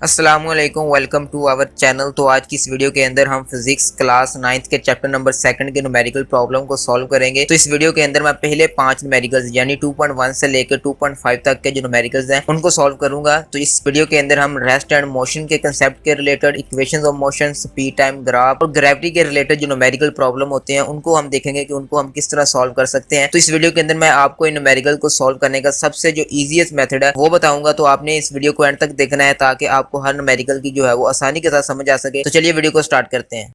अस्सलामुअलैकुम, welcome to our channel. तो आज की इस वीडियो के अंदर हम फिजिक्स क्लास 9th के चैप्टर नंबर 2 के न्यूमेरिकल प्रॉब्लम को सॉल्व करेंगे। तो इस वीडियो के अंदर मैं पहले 5 न्यूमेरिकल्स यानी 2.1 से लेकर 2.5 तक के जो न्यूमेरिकल्स हैं उनको सॉल्व करूंगा। तो इस वीडियो के अंदर हम रेस्ट एंड मोशन के कंसेप्ट के related, equations of motion, speed, time, graph और ग्रेविटी के रिलेटेड जो न्यूमेरिकल प्रॉब्लम होते हैं उनको हम देखेंगे कि उनको हम किस तरह सॉल्व कर सकते हैं। तो इस वीडियो के अंदर मैं आपको इन न्यूमेरिकल को सॉल्व करने का सबसे जो ईजीएस्ट मेथड है वो बताऊंगा। तो आपने इस वीडियो को एंड तक देखना है ताकि आपको हर न्यूमेरिकल की जो है वो आसानी के साथ समझ आ सके। तो चलिए वीडियो को स्टार्ट करते हैं।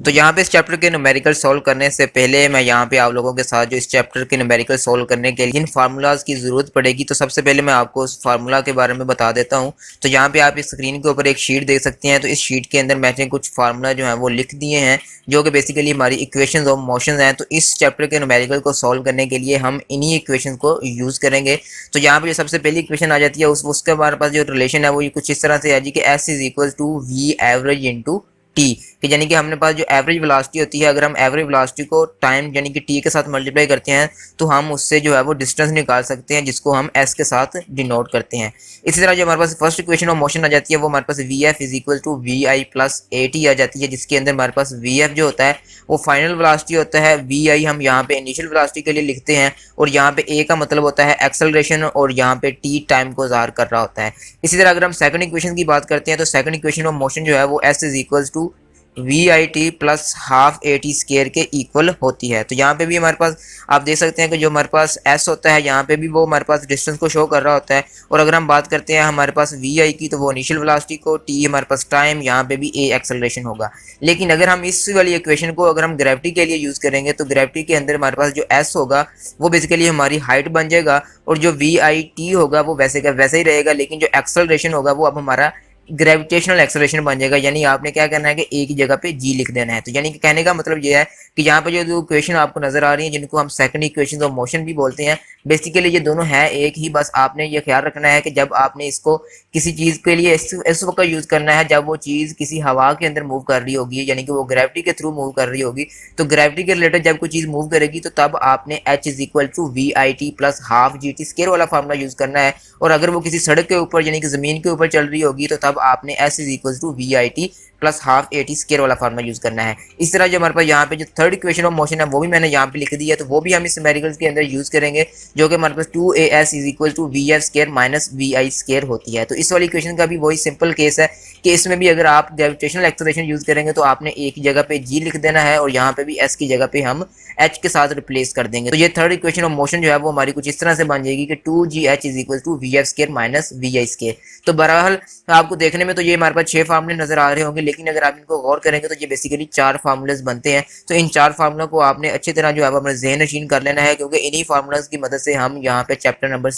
तो यहाँ पे इस चैप्टर के न्यूमेरिकल सॉल्व करने से पहले मैं यहाँ पे आप लोगों के साथ जो इस चैप्टर के न्यूमेरिकल सॉल्व करने के लिए इन फार्मूलाज की जरूरत पड़ेगी, तो सबसे पहले मैं आपको उस फार्मूला के बारे में बता देता हूँ। तो यहाँ पे आप इस स्क्रीन के ऊपर एक शीट देख सकते हैं। तो इस शीट के अंदर मैंने कुछ फार्मूला जो है वो लिख दिए हैं जो कि बेसिकली हमारी इक्वेशंस ऑफ मोशन हैं। तो इस चैप्टर के न्यूमेरिकल को सॉल्व करने के लिए हम इन्हीं इक्वेशन को यूज करेंगे। तो यहाँ पे जो सबसे पहली इक्वेशन आ जाती है उसके हमारे पास जो रिलेशन है वो कुछ इस तरह से है जी कि S is equal to V average into T, कि यानी कि हमने पास जो एवरेज वेलोसिटी होती है, अगर हम एवरेज वेलोसिटी को टाइम यानी कि टी के साथ मल्टीप्लाई करते हैं तो हम उससे जो है वो डिस्टेंस निकाल सकते हैं जिसको हम एस के साथ डिनोट करते हैं। इसी तरह जो हमारे पास फर्स्ट इक्वेशन ऑफ मोशन आ जाती है वो हमारे पास v F is equal to we I plus A t आ जाती है, जिसके अंदर हमारे पास वी एफ जो होता है वो फाइनल वेलोसिटी होता है, वी आई हम यहाँ पे इनिशियल वेलोसिटी के लिए लिखते हैं और यहाँ पे ए का मतलब होता है एक्सेलरेशन और यहाँ पे टी टाइम को ज़ाहिर कर रहा होता है। इसी तरह अगर हम सेकंड इक्वेशन की बात करते हैं तो सेकंड इक्वेशन ऑफ मोशन जो है वो S is equal to we I T plus half A T square के इक्वल होती है। तो यहाँ पे भी हमारे पास आप देख सकते हैं कि जो हमारे पास एस होता है यहाँ पे भी वो हमारे पास डिस्टेंस को शो कर रहा होता है। और अगर हम बात करते हैं हमारे पास वी आई की तो वो इनिशियल वेलोसिटी को, टी हमारे पास टाइम, यहाँ पे भी ए एक्सेलरेशन होगा। लेकिन अगर हम इस वाली इक्वेशन को अगर हम ग्रेविटी के लिए यूज़ करेंगे तो ग्रेविटी के अंदर हमारे पास जो एस होगा वो बेसिकली हमारी हाइट बन जाएगा और जो वी आई टी होगा वो वैसे का वैसे ही रहेगा, लेकिन जो एक्सेलरेशन होगा वो अब हमारा ग्रेविटेशनल एक्सेलरेशन बन जाएगा। यानी आपने क्या करना है कि एक ही जगह पे जी लिख देना है। तो यानी कि कहने का मतलब ये है कि यहाँ पे जो इक्वेशन आपको नजर आ रही है जिनको हम सेकंड इक्वेशन ऑफ मोशन भी बोलते हैं, बेसिकली ये दोनों है एक ही। बस आपने ये ख्याल रखना है कि जब आपने इसको किसी चीज के लिए इस वक्त यूज करना है जब वो चीज किसी हवा के अंदर मूव कर रही होगी, यानी कि वो ग्रेविटी के थ्रू मूव कर रही होगी। तो ग्रेविटी के रिलेटेड जब कोई चीज मूव करेगी तो तब आपने H is equal to we I T plus half G T square वाला फार्मूला यूज करना है। और अगर वो किसी सड़क के ऊपर यानी कि जमीन के ऊपर चल रही होगी तो तब आपने S is equal to we I T plus half A T square वाला फार्मूला यूज करना है। इस तरह जो हमारे पास यहाँ पे जो थर्ड इक्वेशन ऑफ मोशन है वो भी मैंने यहाँ पे लिख दी है, तो वो भी हम इस न्यूमेरिकल्स के अंदर यूज करेंगे जो कि हमारे पास 2as is equal to V F square minus V I square होती है। तो इस वाली इक्वेशन का भी वही सिंपल केस है कि इसमें भी अगर आप ग्रेविटेशनल एक्सेलरेशन यूज करेंगे तो आपने एक ही जगह पे जी लिख देना है और यहाँ पे भी एस की जगह पे हम एच के साथ रिप्लेस कर देंगे। तो ये थर्ड इक्वेशन ऑफ मोशन जो है वो हमारी कुछ इस तरह से बन जाएगी कि 2gh is equal to V F square minus V I square. तो बहरहाल आपको देखने में तो ये हमारे पास 6 फार्मूले नजर आ रहे होंगे, लेकिन अगर आप इनको गौर करेंगे तो ये बेसिकली 4 फार्मूलेस बनते हैं। तो इन 4 फार्मूलों को आपने अच्छी तरह जो है अपने ज़हन नशीन कर लेना है, क्योंकि इन्हीं फार्मूलाज की मदद से हम यहाँ पे चैप्टर नंबर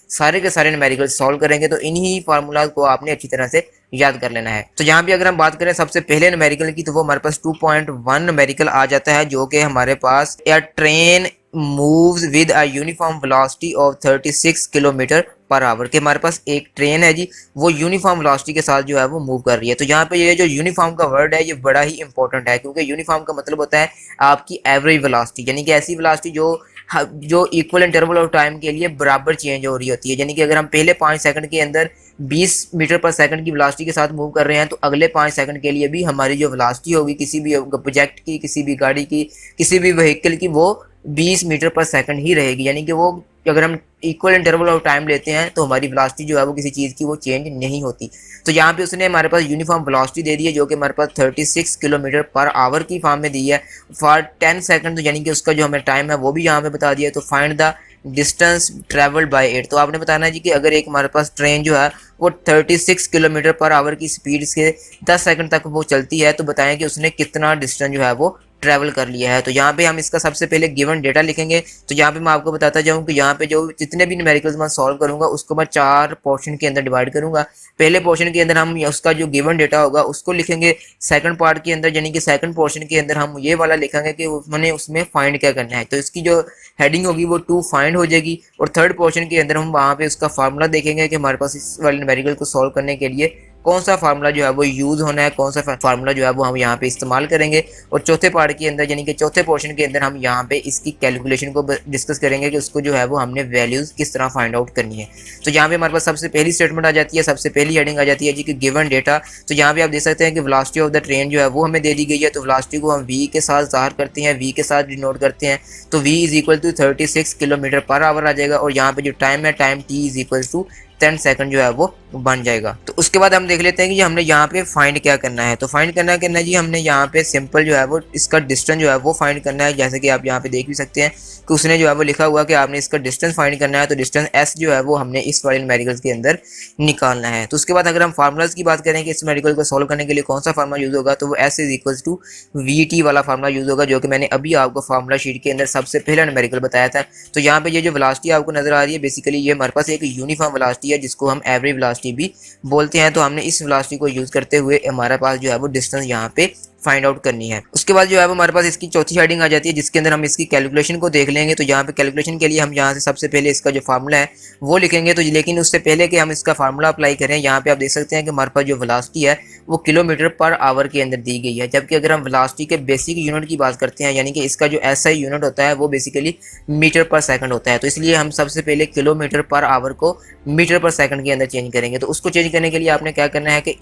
2 के सारे न्यूमेरिकल सॉल्व करेंगे। तो इन्हीं फार्मूलाज को आपने अच्छी तरह से याद कर लेना है। तो यहाँ पे अगर हम बात करें सबसे पहले न्यूमेरिकल की तो वो हमारे पास 2.1 न्यूमेरिकल आ जाता है जो कि हमारे पास a train moves with a uniform velocity of 36 kilometre per hour, के हमारे पास एक ट्रेन है जी वो यूनिफॉर्म वेलोसिटी के साथ जो है वो मूव कर रही है। तो यहाँ पे ये जो यूनिफॉर्म का वर्ड है ये बड़ा ही इंपॉर्टेंट है, क्योंकि यूनिफॉर्म का मतलब होता है आपकी एवरेज वेलोसिटी, यानी कि ऐसी वेलोसिटी जो इक्वल इंटरवल ऑफ टाइम के लिए बराबर चेंज हो रही होती है। यानी कि अगर हम पहले 5 सेकंड के अंदर 20 मीटर पर सेकंड की वेलोसिटी के साथ मूव कर रहे हैं तो अगले 5 सेकंड के लिए भी हमारी जो वेलोसिटी होगी किसी भी प्रोजेक्ट की, किसी भी गाड़ी की, किसी भी व्हीकल की, वो 20 मीटर पर सेकंड ही रहेगी। यानी कि वो अगर हम इक्वल इंटरवल ऑफ टाइम लेते हैं तो हमारी वेलोसिटी जो है वो किसी चीज़ की वो चेंज नहीं होती। तो यहाँ पे उसने हमारे पास यूनिफॉर्म वेलोसिटी दे दी है जो कि हमारे पास 36 किलोमीटर पर आवर की फॉर्म में दी है फॉर 10 सेकंड। तो यानी कि उसका जो हमें टाइम है वो भी यहाँ पे बता दिया है। तो find the distance travelled bye it, तो आपने बताना है जी कि अगर एक हमारे पास ट्रेन जो है वो 36 किलोमीटर पर आवर की स्पीड से 10 सेकंड तक वो चलती है तो बताएं कि उसने कितना डिस्टेंस जो है वो ट्रैवल कर लिया है। तो यहाँ पे हम इसका सबसे पहले गिवन डेटा लिखेंगे। तो यहाँ पे मैं आपको बताता जाऊँ कि यहाँ पे जो जितने भी न्यूमेरिकल्स मैं सॉल्व करूँगा उसको मैं 4 पोर्शन के अंदर डिवाइड करूँगा। पहले पोर्शन के अंदर हम उसका जो गिवन डेटा होगा उसको लिखेंगे। सेकंड पार्ट के अंदर यानी कि सेकंड पोर्शन के अंदर हम ये वाला लिखेंगे कि मैंने उसमें फाइंड क्या करना है। तो इसकी जो हेडिंग होगी वो 2 फाइंड हो जाएगी। और थर्ड पोर्शन के अंदर हम वहाँ पे उसका फार्मूला देखेंगे कि हमारे पास इस वाले न्यूमेरिकल को सॉल्व करने के लिए कौन सा फार्मूला जो है वो यूज़ होना है, कौन सा फार्मूला जो है वो हम यहाँ पे इस्तेमाल करेंगे। और चौथे पार्ट के अंदर यानी कि चौथे पोर्शन के अंदर हम यहाँ पे इसकी कैलकुलेशन को डिस्कस करेंगे कि उसको जो है वो हमने वैल्यूज़ किस तरह फाइंड आउट करनी है। तो यहाँ पे हमारे पास सबसे पहली स्टेटमेंट आ जाती है, सबसे पहली हेडिंग आ जाती है जी कि गिवन डेटा। तो यहाँ पे आप देख सकते हैं कि वेलोसिटी ऑफ द ट्रेन जो है वो हमें दे दी गई है। तो वेलोसिटी को हम v के साथ ज़ाहिर करते हैं, v के साथ डिनोट करते हैं। तो v is equal to 36 kilometre per hour आ जाएगा। और यहाँ पे जो टाइम है, time t is equal to 10 second जो है वो बन जाएगा। तो उसके बाद हम देख लेते हैं कि हमने यहाँ पे फाइंड क्या करना है। तो फाइंड करना है जी, हमने यहाँ पे सिंपल जो है वो इसका डिस्टेंस जो है वो फाइंड करना है। जैसे कि आप यहाँ पे देख भी सकते हैं कि उसने जो है वो लिखा हुआ कि आपने इसका डिस्टेंस फाइंड करना है। तो डिस्टेंस s जो है वो हमने इस वाले न्यूमेरिकल्स के अंदर निकालना है। तो उसके बाद अगर हम फार्मूलाज की बात करें कि इस न्यूमेरिकल को सॉल्व करने के लिए कौन सा फार्मूला यूज होगा, तो वो s is equal to vt वाला फार्मूला यूज होगा, जो कि मैंने अभी आपको फार्मूला शीट के अंदर सबसे पहला न्यूमेरिकल बताया था। तो यहाँ पे ये जो वेलोसिटी आपको नजर आ रही है, बेसिकली ये हमारे पास एक यूनिफॉर्म वेलोसिटी है जिसको हम एवरेज वेलोसिटी भी बोलते हैं। तो हमने इस वेलोसिटी को यूज करते हुए हमारे पास जो है वो डिस्टेंस यहाँ पे फाइंड आउट करनी है। उसके बाद जो है वो हमारे पास इसकी चौथी हेडिंग आ जाती है जिसके अंदर हम इसकी कैलकुलेशन को देख लेंगे। तो यहाँ पे कैलकुलेशन के लिए हम यहाँ से सबसे पहले इसका जो फार्मूला है वो लिखेंगे। तो लेकिन उससे पहले कि हम इसका फार्मूला अप्लाई करें, यहाँ पे आप देख सकते हैं कि हमारे पास जो वेलोसिटी है वो किलोमीटर पर आवर के अंदर दी गई है। जबकि अगर हम वेलोसिटी के बेसिक यूनिट की बात करते हैं, यानी कि इसका जो SI यूनिट होता है वो बेसिकली मीटर पर सेकंड होता है। तो इसलिए हम सबसे पहले किलोमीटर पर आवर को मीटर पर सेकंड के अंदर चेंज करेंगे। तो उसको चेंज करने के लिए आपने क्या करना है कि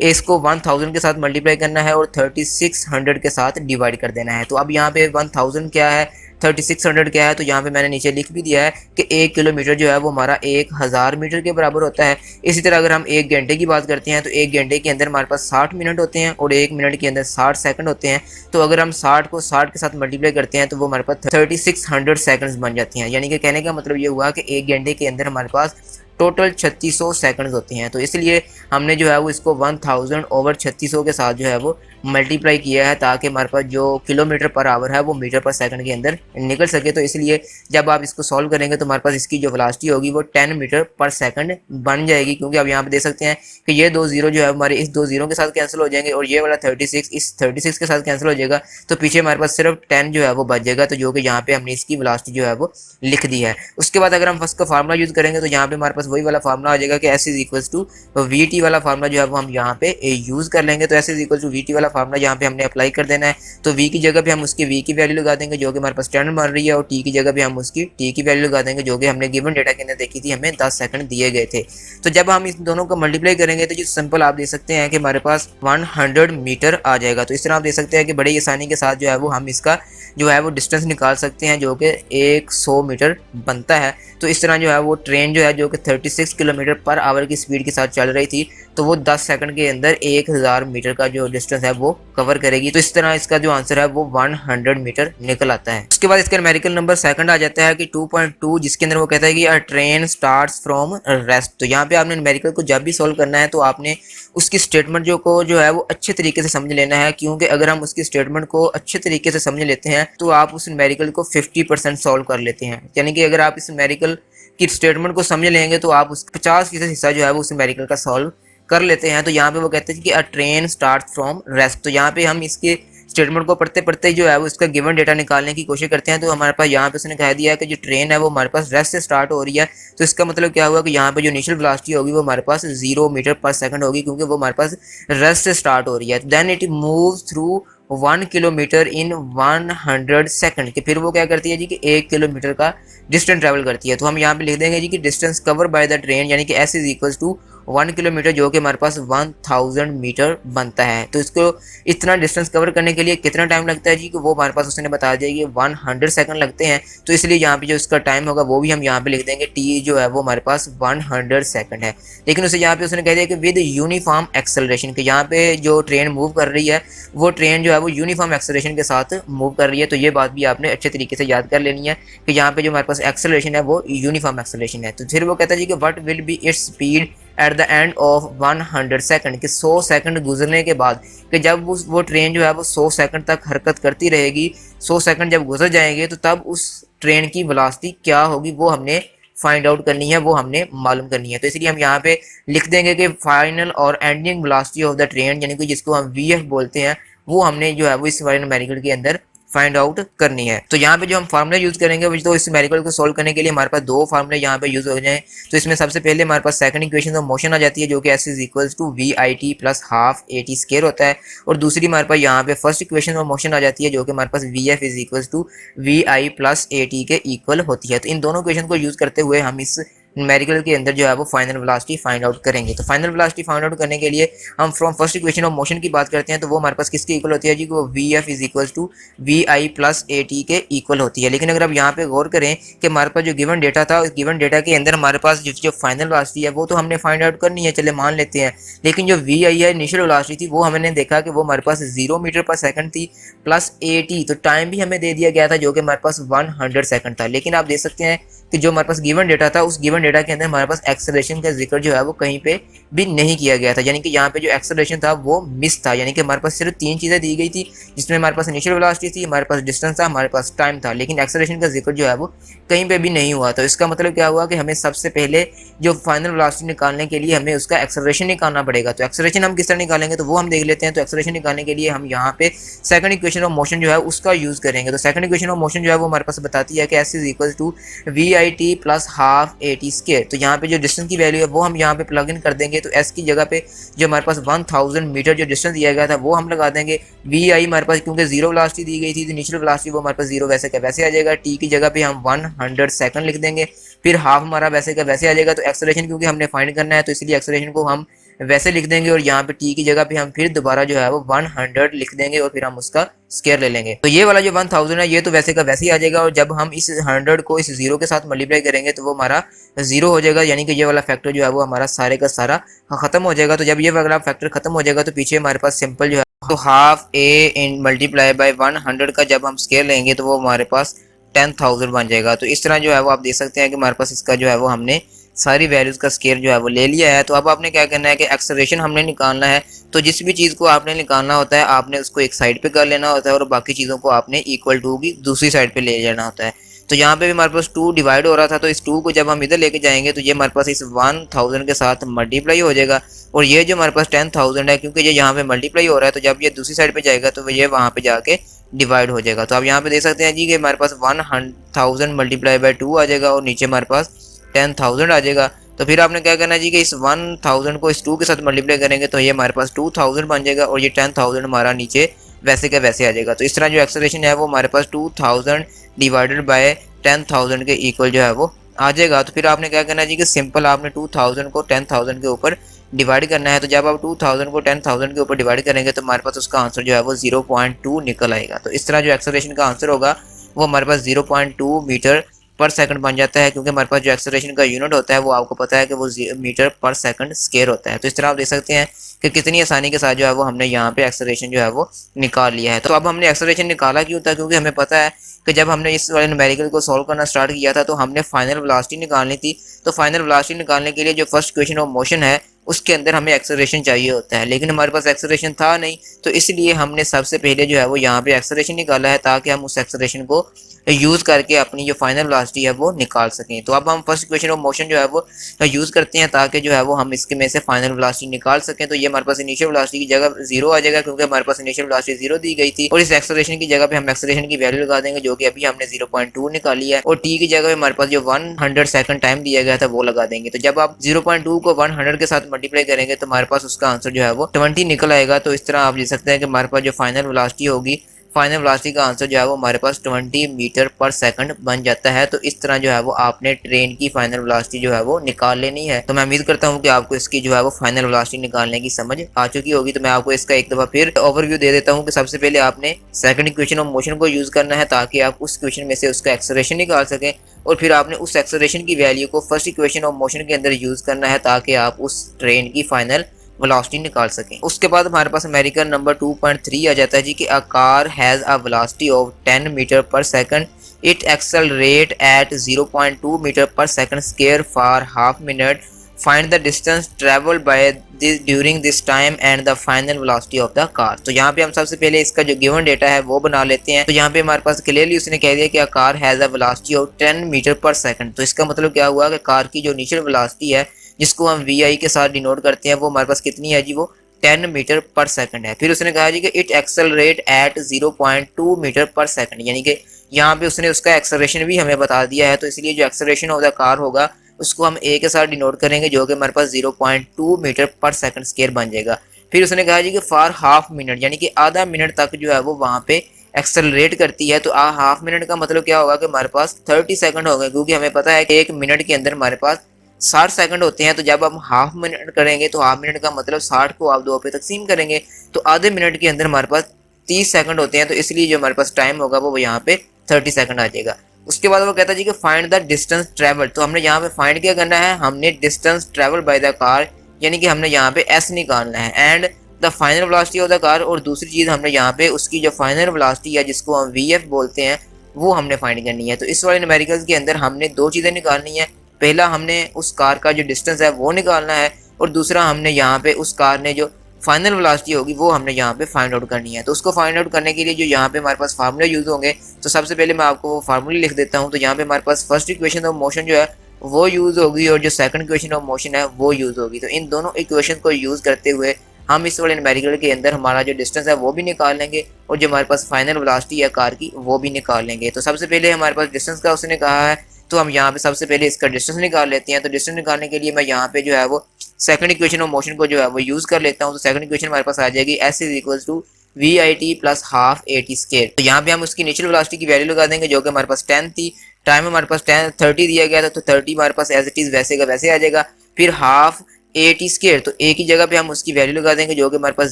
इसको 1000 के साथ मल्टीप्लाई करना है और 3600 के साथ डिवाइड कर देना है। तो अब यहाँ पे 1000 क्या है, 3600 क्या है, तो यहाँ पे मैंने नीचे लिख भी दिया है कि 1 किलोमीटर जो है वो हमारा 1000 मीटर के बराबर होता है। इसी तरह अगर हम 1 घंटे की बात करते हैं तो 1 घंटे के अंदर हमारे पास 60 मिनट होते हैं और 1 मिनट के अंदर 60 सेकंड होते हैं। तो अगर हम 60 को 60 के साथ मल्टीप्लाई करते हैं तो वो हमारे पास 3600 सेकंड्स बन जाती हैं। यानी कि कहने का मतलब ये हुआ कि 1 घंटे के अंदर हमारे पास टोटल 3600 सेकंड्स होते हैं। तो इसलिए हमने जो है वो इसको 1000 ओवर 3600 के साथ जो है वो मल्टीप्लाई किया है ताकि हमारे पास जो किलोमीटर पर आवर है वो मीटर पर सेकंड के अंदर निकल सके। तो इसलिए जब आप इसको सॉल्व करेंगे तो हमारे पास इसकी जो वेलोसिटी होगी वो 10 मीटर पर सेकंड बन जाएगी। क्योंकि अब यहाँ पे देख सकते हैं कि ये 2 जीरो जो है हमारे इस 2 जीरो के साथ कैंसिल हो जाएंगे और ये वाला 36 इस 36 के साथ कैंसिल हो जाएगा। तो पीछे हमारे पास सिर्फ 10 जो है वो बच जाएगा। तो जो कि यहाँ पे हमने इसकी वेलोसिटी जो है वो लिख दी है। उसके बाद अगर हम फर्स्ट का फार्मूला यूज करेंगे तो यहाँ पे हमारे पास वही वाला फार्मूला आ जाएगा कि s is equal to vt वाला फार्मूला जो है वो हम यहाँ पे यूज कर लेंगे। तो s is equal to vt वाला फार्मूला यहाँ पे हमने अप्लाई कर देना है। तो v की जगह पे हम उसकी v की वैल्यू लगा देंगे जो कि हमारे पास 10 बन रही है और t की जगह पे हम उसकी t की वैल्यू लगा देंगे जो कि हमने गिवन डेटा के अंदर देखी थी, हमें 10 सेकंड दिए गए थे। तो जब हम इस दोनों को मल्टीप्लाई करेंगे तो जो सिंपल आप देख सकते हैं कि हमारे पास 100 मीटर आ जाएगा। तो इस तरह आप देख सकते हैं कि बड़ी आसानी के साथ जो है वो हम इसका जो है वो डिस्टेंस निकाल सकते हैं जो कि 100 मीटर बनता है। तो इस तरह जो है वो ट्रेन जो है जो कि 36 किलोमीटर पर आवर की स्पीड के साथ चल रही थी, तो वो 10 सेकंड के अंदर 1000 मीटर का जो डिस्टेंस है वो कवर करेगी। तो इस तरह इसका जो आंसर है वो 100 मीटर निकल आता है। उसके बाद इसका न्यूमेरिकल नंबर सेकंड आ जाता है कि 2.2, जिसके अंदर वो कहता है कि अ ट्रेन स्टार्ट्स फ्रॉम रेस्ट। तो यहाँ पे आपने न्यूमेरिकल को जब भी सॉल्व करना है तो आपने उसकी स्टेटमेंट जो है वो अच्छे तरीके से समझ लेना है। क्योंकि अगर हम उसकी स्टेटमेंट को अच्छे तरीके से समझ लेते हैं तो आप उस न्यूमेरिकल को 50% सॉल्व कर लेते हैं। यानी कि अगर आप इस न्यूमेरिकल की स्टेटमेंट को समझ लेंगे तो आप उस 50% हिस्सा जो है वो उस न्यूमेरिकल का सॉल्व कर लेते हैं। तो यहाँ पे वो कहते हैं कि अ ट्रेन स्टार्ट फ्रॉम रेस्ट। तो यहाँ पे हम इसके स्टेटमेंट को पढ़ते पढ़ते जो है वो इसका गिवन डेटा निकालने की कोशिश करते हैं। तो हमारे पास यहाँ पे उसने कह दिया है कि जो ट्रेन है वो हमारे पास रेस्ट से स्टार्ट हो रही है। तो इसका मतलब क्या हुआ कि यहाँ पे जो इनिशियल वेलोसिटी होगी वो हमारे पास 0 मीटर पर सेकंड होगी क्योंकि वो हमारे पास रेस्ट से स्टार्ट हो रही है। Then it moves through 1 kilometre in 100 second कि फिर वो क्या करती है जी कि 1 किलोमीटर का डिस्टेंस ट्रैवल करती है। तो हम यहाँ पे लिख देंगे जी कि distance cover by the train यानी कि s is equal to 1 kilometre जो कि हमारे पास 1000 मीटर बनता है। तो इसको इतना डिस्टेंस कवर करने के लिए कितना टाइम लगता है जी कि वो हमारे पास उसने बता दिया कि 100 सेकंड लगते हैं। तो इसलिए यहाँ पे जो इसका टाइम होगा वो भी हम यहाँ पे लिख देंगे, t जो है वो हमारे पास 100 सेकंड है। लेकिन उसे यहाँ पे उसने कह दिया कि विद यूनिफॉर्म एक्सेलरेशन कि यहाँ पे जो ट्रेन मूव कर रही है वो ट्रेन जो है वो यूनिफॉर्म एक्सेलरेशन के साथ मूव कर रही है। तो ये बात भी आपने अच्छे तरीके से याद कर लेनी है कि यहाँ पे जो हमारे पास एक्सेलरेशन है वो यूनिफॉर्म एक्सेलरेशन है। तो फिर वो कहता है जी कि what will be its speed at the end of 100 second कि 100 सेकंड गुजरने के बाद कि जब वो ट्रेन जो है वो 100 सेकंड तक हरकत करती रहेगी, 100 सेकंड जब गुजर जाएंगे तो तब उस ट्रेन की वेलोसिटी क्या होगी वो हमने फाइंड आउट करनी है, वो हमने मालूम करनी है। तो इसलिए हम यहाँ पे लिख देंगे कि फाइनल और ending velocity of the train यानी कि जिसको हम VF बोलते हैं वो हमने जो है वो इस वाले न्यूमेरिकल के अंदर फाइंड आउट करनी है। तो यहाँ पे जो हम फार्मूला यूज करेंगे वो तो इस न्यूमेरिकल को सोल्व करने के लिए हमारे पास दो फार्मूले यहाँ पे यूज हो जाए। तो इसमें सबसे पहले हमारे पास सेकंड इक्वेशन ऑफ मोशन आ जाती है जो कि s is equals to we I T plus half A T square होता है, और दूसरी हमारे पास यहाँ पे फर्स्ट इक्वेशन ऑफ मोशन आ जाती है जो कि हमारे पास v F is equals to we I plus A T के इक्वल होती है। तो इन दोनों इक्वेशन को यूज करते हुए हम इस न्यूमेरिकल के अंदर जो है वो फाइनल वेलोसिटी फाइंड आउट करेंगे। तो फाइनल वेलोसिटी फाइंड आउट करने के लिए हम from first equation of motion की बात करते हैं, तो वो हमारे पास किसके इक्वल होती है जी, वो V F is equal to we I plus A T के इक्वल होती है। लेकिन अगर आप यहाँ पे गौर करें कि हमारे पास जो गिवन डेटा था उस गिवन डेटा के अंदर हमारे पास जो फाइनल वेलोसिटी है वो तो हमने फाइंड आउट करनी है, चले मान लेते हैं, लेकिन जो वी आई है इनिशियल वेलोसिटी थी वो हमने देखा कि वो हमारे पास 0 मीटर पर सेकंड थी प्लस ए टी, तो टाइम भी हमें दे दिया गया था जो कि हमारे पास 100 सेकंड था। लेकिन आप देख सकते हैं कि जो हमारे पास गिवन डेटा था उस गिवन डेटा के अंदर हमारे पास एक्सेलरेशन का जिक्र जो है वो कहीं पे भी नहीं किया गया था, यानी कि यहाँ पे जो एक्सेलरेशन था वो मिस था। यानी कि हमारे पास सिर्फ तीन चीज़ें दी गई थी जिसमें हमारे पास इनिशियल वेलोसिटी थी, हमारे पास डिस्टेंस था, हमारे पास टाइम था, लेकिन एक्सेलरेशन का जिक्र जो है वो कहीं पे भी नहीं हुआ। तो इसका मतलब क्या हुआ कि हमें सबसे पहले जो फाइनल वेलोसिटी निकालने के लिए हमें उसका एक्सेलरेशन निकालना पड़ेगा। तो एक्सेलरेशन हम किस तरह निकालेंगे तो वो हम देख लेते हैं। तो एक्सेलरेशन निकालने के लिए हम यहाँ पे सेकंड इक्वेशन ऑफ मोशन जो है उसका यूज करेंगे। तो सेकंड इक्वेशन ऑफ मोशन जो है वो हमारे पास बताती है कि s is equal to we I T plus half A T square. तो यहाँ पे जो डिस्टेंस की वैल्यू है वो हम यहाँ पे प्लग इन कर देंगे। तो s की जगह पे जो हमारे पास 1000 मीटर जो डिस्टेंस दिया गया था वो हम लगा देंगे। वी आई हमारे पास क्योंकि जीरो वेलोसिटी दी गई थी तो इनिशियल वेलोसिटी वो हमारे पास जीरो वैसे का वैसे आ जाएगा। टी की जगह पे हम 100 सेकंड लिख देंगे, फिर हाफ हमारा वैसे का वैसे आ जाएगा। तो एक्सेलरेशन क्योंकि हमने फाइंड करना है तो इसलिए एक्सेलरेशन को हम वैसे लिख देंगे, और यहाँ पे टी की जगह पे हम फिर दोबारा जो है वो 100 लिख देंगे और फिर हम उसका स्क्वायर ले लेंगे। तो ये वाला जो 1000 है ये तो वैसे का वैसे ही आ जाएगा, और जब हम इस 100 को इस जीरो के साथ मल्टीप्लाई करेंगे तो वो हमारा जीरो हो जाएगा, यानी कि ये वाला फैक्टर जो है वो हमारा सारे का सारा खत्म हो जाएगा। तो जब ये वाला फैक्टर खत्म हो जाएगा तो पीछे हमारे पास सिंपल जो है तो half A in multiply by 100 का जब हम स्क्वायर लेंगे तो वो हमारे पास 10,000 बन जाएगा। तो इस तरह जो है वो आप देख सकते हैं कि हमारे पास इसका जो है वो हमने सारी वैल्यूज का स्केयर जो है वो ले लिया है। तो अब आपने क्या करना है कि एक्सेलरेशन हमने निकालना है। तो जिस भी चीज़ को आपने निकालना होता है आपने उसको एक साइड पे कर लेना होता है और बाकी चीज़ों को आपने इक्वल टू की दूसरी साइड पे ले जाना होता है। तो यहाँ पे भी हमारे पास 2 डिवाइड हो रहा था, तो इस 2 को जब हम इधर लेके जाएंगे तो ये हमारे पास इस 1000 के साथ मल्टीप्लाई हो जाएगा, और ये जो हमारे पास 10,000 है क्योंकि ये यहाँ पे मल्टीप्लाई हो रहा है तो जब ये दूसरी साइड पे जाएगा तो ये वहाँ पे जाके डिवाइड हो जाएगा। तो आप यहाँ पे देख सकते हैं जी कि हमारे पास 1000 मल्टीप्लाई बाय 2 आ जाएगा और नीचे हमारे पास 10,000 आ जाएगा। तो फिर आपने क्या करना है जी कि इस 1000 को इस 2 के साथ मल्टीप्लाई करेंगे तो ये हमारे पास 2000 बन जाएगा, और ये 10,000 हमारा नीचे वैसे का वैसे आ जाएगा। तो इस तरह जो एक्सेलरेशन है वो हमारे पास 2000 डिवाइडेड बाय 10,000 के इक्वल जो है वो आ जाएगा। तो फिर आपने क्या करना है जी कि सिंपल आपने 2000 को 10,000 के ऊपर डिवाइड करना है। तो जब आप 2000 को 10,000 के ऊपर डिवाइड करेंगे तो हमारे पास उसका आंसर जो है वो 0.2 निकल आएगा। तो इस तरह जो एक्सेलरेशन का आंसर होगा वो हमारे पास 0.2 मीटर पर सेकंड बन जाता है, क्योंकि हमारे पास जो एक्सेलरेशन का यूनिट होता है वो आपको पता है कि वो मीटर पर सेकंड स्क्वायर होता है। तो इस तरह आप देख सकते हैं कि कितनी आसानी के साथ जो है वो हमने यहाँ पे एक्सेलरेशन जो है वो निकाल लिया है। तो अब हमने एक्सेलरेशन निकाला क्यों था, क्योंकि हमें पता है कि जब हमने इस वाले न्यूमेरिकल को सॉल्व करना स्टार्ट किया था तो हमने फाइनल वेलोसिटी निकालनी थी। तो फाइनल वेलोसिटी निकालने के लिए जो फर्स्ट इक्वेशन ऑफ मोशन है उसके अंदर हमें एक्सेलरेशन चाहिए होता है, लेकिन हमारे पास एक्सेलरेशन था नहीं, तो इसलिए हमने सबसे पहले जो है वो यहाँ पे एक्सेलरेशन निकाला है ताकि हम उस एक्सेलरेशन को यूज़ करके अपनी जो फाइनल वेलोसिटी है वो निकाल सकें। तो अब हम फर्स्ट इक्वेशन ऑफ मोशन जो है वो यूज़ करते हैं ताकि जो है वो हम इसके में से फाइनल वेलोसिटी निकाल सकें। तो ये हमारे पास इनिशियल वेलोसिटी की जगह 0 आ जाएगा क्योंकि हमारे पास इनिशियल वेलोसिटी 0 दी गई थी, और इस एक्सेलरेशन की जगह पे हम एक्सेलरेशन की वैल्यू लगा देंगे जो कि अभी हमने 0.2 निकाली है, और टी की जगह पे हमारे पास जो 100 सेकंड टाइम दिया गया था वो लगा देंगे। तो जब आप 0.2 को 100 के साथ मल्टीप्लाई करेंगे तो हमारे पास उसका आंसर जो है वो 20 निकल आएगा। तो इस तरह आप देख सकते हैं कि हमारे पास जो फाइनल वेलोसिटी होगी, फाइनल वेलोसिटी का आंसर जो है वो हमारे पास 20 मीटर पर सेकंड बन जाता है। तो इस तरह जो है वो आपने ट्रेन की फाइनल वेलोसिटी जो है वो निकाल लेनी है। तो मैं उम्मीद करता हूँ कि आपको इसकी जो है वो फाइनल वेलोसिटी निकालने की समझ आ चुकी होगी। तो मैं आपको इसका एक दफ़ा फिर ओवरव्यू दे देता हूँ कि सबसे पहले आपने सेकंड इक्वेशन ऑफ मोशन को यूज़ करना है ताकि आप उस इक्वेशन में से उसका एक्सेलरेशन निकाल सकें, और फिर आपने उस एक्सेलरेशन की वैल्यू को फर्स्ट इक्वेशन ऑफ मोशन के अंदर यूज़ करना है ताकि आप उस ट्रेन की फाइनल वेलोसिटी निकाल सकें। उसके बाद हमारे पास अमेरिकन नंबर 2.3 आ जाता है जी कि a car has a velocity of 10 metre per second, it accelerate at 0.2 metre per second square for half minute, find the distance travelled by this during this time and the final velocity of the car. तो यहाँ पे हम सबसे पहले इसका जो given data है वो बना लेते हैं। तो यहाँ पे हमारे पास क्लियरली उसने कह दिया कि a car has a velocity of 10 metre per second. तो इसका मतलब क्या हुआ कि कार की जो इनिशियल वेलोसिटी है जिसको हम वी आई के साथ डिनोट करते हैं वो हमारे पास कितनी है जी, वो 10 मीटर पर सेकंड है। फिर उसने कहा जी कि it accelerate at 0.2 metre per second, यानी कि यहाँ पे उसने उसका एक्सेलरेशन भी हमें बता दिया है, तो इसलिए जो एक्सेलरेशन ऑफ द कार होगा उसको हम ए के साथ डिनोट करेंगे, जो कि हमारे पास 0.2 मीटर पर सेकंड स्क्वायर बन जाएगा। फिर उसने कहा जी कि फॉर हाफ मिनट, यानी कि आधा मिनट तक जो है वो वहाँ पे एक्सेलरेट करती है। तो हाफ मिनट का मतलब क्या होगा कि हमारे पास 30 सेकंड हो गए, क्योंकि हमें पता है कि एक मिनट के अंदर हमारे पास 60 सेकंड होते हैं। तो जब हम हाफ मिनट करेंगे तो हाफ मिनट का मतलब 60 को आप 2 पे तकसीम करेंगे, तो आधे मिनट के अंदर हमारे पास 30 सेकंड होते हैं। तो इसलिए जो हमारे पास टाइम होगा वो यहाँ पे 30 सेकंड आ जाएगा। उसके बाद वो कहता है जी कि फाइंड द डिस्टेंस ट्रेवल। तो हमने यहाँ पे फाइंड क्या करना है, हमने distance travel by the car, यानी कि हमने यहाँ पे एस निकालना है, and the final velocity of the car. और दूसरी चीज़ हमने यहाँ पे उसकी जो फाइनल वेलोसिटी है जिसको हम वीएफ बोलते हैं वो हमने फाइंड करनी है। तो इस वाले न्यूमेरिकल्स के अंदर हमने दो चीज़ें निकालनी है। पहला हमने उस कार का जो डिस्टेंस है वो निकालना है, और दूसरा हमने यहाँ पे उस कार ने जो फाइनल वेलोसिटी होगी वो हमने यहाँ पे फाइंड आउट करनी है। तो उसको फाइंड आउट करने के लिए जो यहाँ पे हमारे पास फार्मूले यूज होंगे, तो सबसे पहले मैं आपको वो फार्मूले लिख देता हूँ। तो यहाँ पे हमारे पास फर्स्ट इक्वेशन ऑफ मोशन जो है वो यूज होगी, और जो सेकंड इक्वेशन ऑफ मोशन है वो यूज होगी। तो इन दोनों इक्वेशन को यूज करते हुए हम इस वाले न्यूमेरिकल के अंदर हमारा जो डिस्टेंस है वो भी निकाल लेंगे, और जो हमारे पास फाइनल वेलोसिटी है कार की वो भी निकाल लेंगे। तो सबसे पहले हमारे पास डिस्टेंस का उसने कहा है, तो हम यहाँ पे सबसे पहले इसका डिस्टेंस निकाल लेते हैं। तो डिस्टेंस निकालने के लिए मैं यहाँ पे जो है वो सेकंड इक्वेशन ऑफ मोशन को जो है वो यूज कर लेता हूँ। तो सेकंड इक्वेशन हमारे पास आ जाएगी S is equal to we I T plus half A T square. तो यहाँ पे हम उसकी इनिशियल वेलोसिटी की वैल्यू लगा देंगे, जो कि हमारे पास 10 थी। टाइम हमारे पास 30 दिया गया था, तो 30 हमारे पास एज इट इज वैसे का वैसे आ जाएगा। फिर हाफ ए टी स्क्वायर, तो ए की जगह पे हम उसकी वैल्यू लगा देंगे जो कि हमारे पास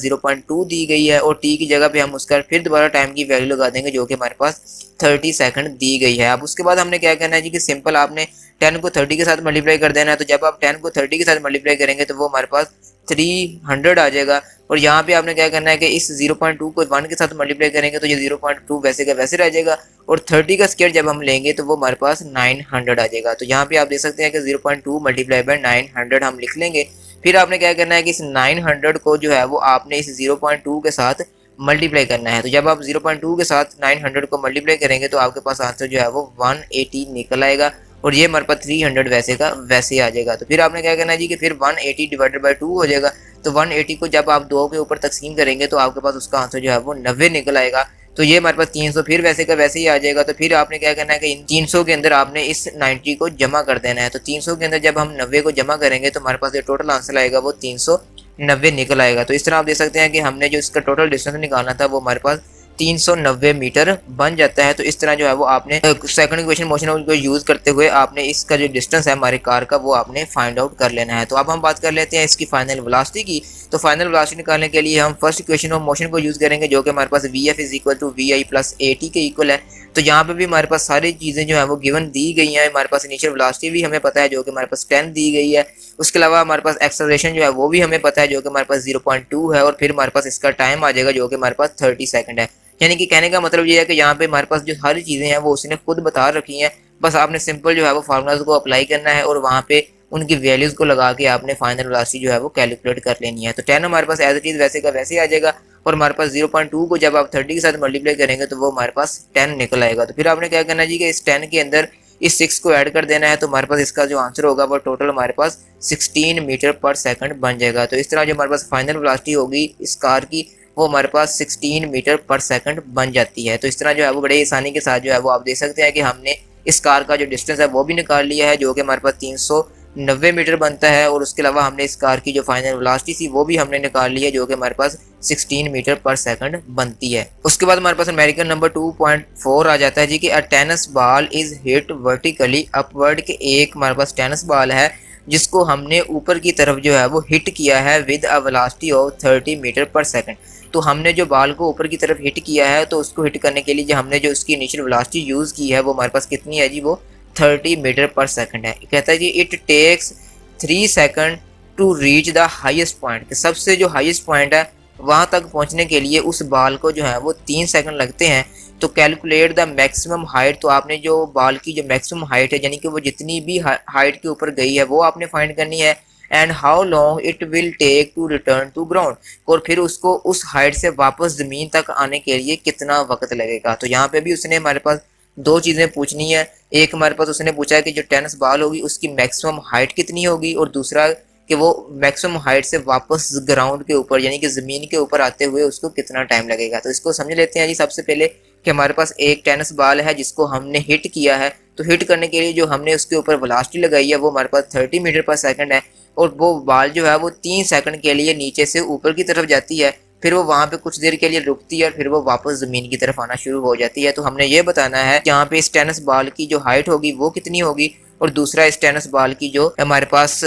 0.2 दी गई है, और टी की जगह पे हम उसका फिर दोबारा टाइम की वैल्यू लगा देंगे जो कि हमारे पास 30 सेकंड दी गई है। अब उसके बाद हमने क्या करना है जी कि सिंपल आपने 10 को 30 के साथ मल्टीप्लाई कर देना है। तो जब आप 10 को 30 के साथ मल्टीप्लाई करेंगे तो वो हमारे पास 300 आ जाएगा। और यहाँ पे आपने क्या करना है कि इस 0.2 को 1 के साथ मल्टीप्लाई करेंगे तो ये 0.2 वैसे का वैसे रह जाएगा, और 30 का स्क्वायर जब हम लेंगे तो वो हमारे पास 900 आ जाएगा। तो यहाँ पे आप देख सकते हैं कि 0.2 मल्टीप्लाई बाय 900 हम लिख लेंगे। फिर आपने क्या करना है कि इस 900 को जो है वो आपने इस 0.2 के साथ मल्टीप्लाई करना है। तो जब आप 0.2 के साथ 900 को मल्टीप्लाई करेंगे तो आपके पास आंसर जो है वो 180 निकल आएगा, और ये हमारे पास 300 वैसे का वैसे आ जाएगा। तो फिर आपने क्या करना है जी कि फिर 180 डिवाइडेड बाय 2 हो जाएगा। तो 180 को जब आप 2 के ऊपर तकसीम करेंगे तो आपके पास उसका आंसर जो है वो 90 निकल आएगा। तो ये हमारे पास 300 फिर वैसे का वैसे ही आ जाएगा। तो फिर आपने क्या करना है कि इन 300 के अंदर आपने इस 90 को जमा कर देना है। तो 300 के अंदर जब हम 90 को जमा करेंगे तो हमारे पास जो टोटल आंसर आएगा वो 390 निकल आएगा। तो इस तरह आप देख सकते हैं कि हमने जो इसका टोटल डिस्टेंस निकालना था वो हमारे पास 390 मीटर बन जाता है। तो इस तरह जो है वो आपने सेकंड इक्वेशन मोशन को यूज करते हुए आपने इसका जो डिस्टेंस है हमारी कार का वो आपने फाइंड आउट कर लेना है। तो अब हम बात कर लेते हैं इसकी फाइनल वेलोसिटी की। तो फाइनल वेलोसिटी निकालने के लिए हम फर्स्ट इक्वेशन ऑफ मोशन को यूज करेंगे, जो कि हमारे पास v F is equal to we I plus A T के इक्वल है। तो यहाँ पे भी हमारे पास सारी चीज़ें जो है वो गिवन दी गई हैं। हमारे पास इनिशियल वेलोसिटी भी हमें पता है जो कि हमारे पास 10 दी गई है। उसके अलावा हमारे पास एक्सेलरेशन जो है वो भी हमें पता है जो कि हमारे पास 0.2 है, और फिर हमारे पास इसका टाइम आ जाएगा जो कि हमारे पास 30 सेकंड है। यानी कि कहने का मतलब ये है कि यहाँ पे हमारे पास जो सारी चीज़ें हैं वो उसने खुद बता रखी हैं, बस आपने सिंपल जो है वो फार्मूलाज को अप्लाई करना है और वहाँ पे उनकी वैल्यूज़ को लगा के आपने फाइनल वेलोसिटी जो है वो कैलकुलेट कर लेनी है। तो 10 हमारे पास एज इट इज़ वैसे का वैसे ही आ जाएगा, और हमारे पास 0.2 को जब आप 30 के साथ मल्टीप्लाई करेंगे तो वो हमारे पास 10 निकल आएगा। तो फिर आपने क्या करना है जी कि इस 10 के अंदर इस 6 को ऐड कर देना है। तो हमारे पास इसका जो आंसर होगा वो टोटल हमारे पास 16 मीटर पर सेकंड बन जाएगा। तो इस तरह जो हमारे पास फाइनल वेलोसिटी होगी इस कार की वो हमारे पास 16 मीटर पर सेकंड बन जाती है। तो इस तरह जो है वो बड़े आसानी के साथ जो है वो आप देख सकते हैं कि हमने इस कार का जो डिस्टेंस है वो भी निकाल लिया है जो कि हमारे पास 390 मीटर बनता है, और उसके अलावा हमने इस कार की जो फाइनल वेलोसिटी थी वो भी हमने निकाल ली है जो कि हमारे पास 16 मीटर पर सेकंड बनती है। उसके बाद हमारे पास अमेरिकन नंबर 2.4 आ जाता है जी कि a tennis ball is hit vertically upward के एक हमारे पास टेनिस बॉल है जिसको हमने ऊपर की तरफ जो है वो हिट किया है with a velocity of 30 metre per second. तो हमने जो बॉल को ऊपर की तरफ हिट किया है तो उसको हिट करने के लिए जो हमने जो उसकी इनिशियल वेलोसिटी यूज़ की है वो हमारे पास कितनी है जी, वो 30 मीटर पर सेकंड है। कहता है जी it takes 3 second to reach the highest point, सबसे जो हाईएस्ट पॉइंट है वहाँ तक पहुँचने के लिए उस बॉल को जो है वो 3 सेकंड लगते हैं। तो कैलकुलेट द मैक्सिमम हाइट, तो आपने जो बॉल की जो मैक्सिमम हाइट है यानी कि वो जितनी भी हाइट के ऊपर गई है वो आपने फाइंड करनी है। And how long it will take to return to ground, और फिर उसको उस हाइट से वापस ज़मीन तक आने के लिए कितना वक्त लगेगा। तो यहाँ पे भी उसने हमारे पास दो चीज़ें पूछनी है। एक हमारे पास उसने पूछा है कि जो टेनिस बॉल होगी उसकी मैक्सिमम हाइट कितनी होगी, और दूसरा कि वो मैक्सिमम हाइट से वापस ग्राउंड के ऊपर यानी कि ज़मीन के ऊपर आते हुए उसको कितना टाइम लगेगा। तो इसको समझ लेते हैं जी। सबसे पहले कि हमारे पास एक टेनिस बॉल है जिसको हमने हिट किया है, तो हिट करने के लिए जो हमने उसके ऊपर वेलोसिटी लगाई है वो हमारे पास 30 मीटर पर सेकंड है, और वो बॉल जो है वो 3 सेकंड के लिए नीचे से ऊपर की तरफ जाती है, फिर वो वहाँ पे कुछ देर के लिए रुकती है और फिर वो वापस ज़मीन की तरफ आना शुरू हो जाती है। तो हमने ये बताना है यहाँ पे इस टेनिस बॉल की जो हाइट होगी वो कितनी होगी, और दूसरा इस टेनिस बॉल की जो हमारे पास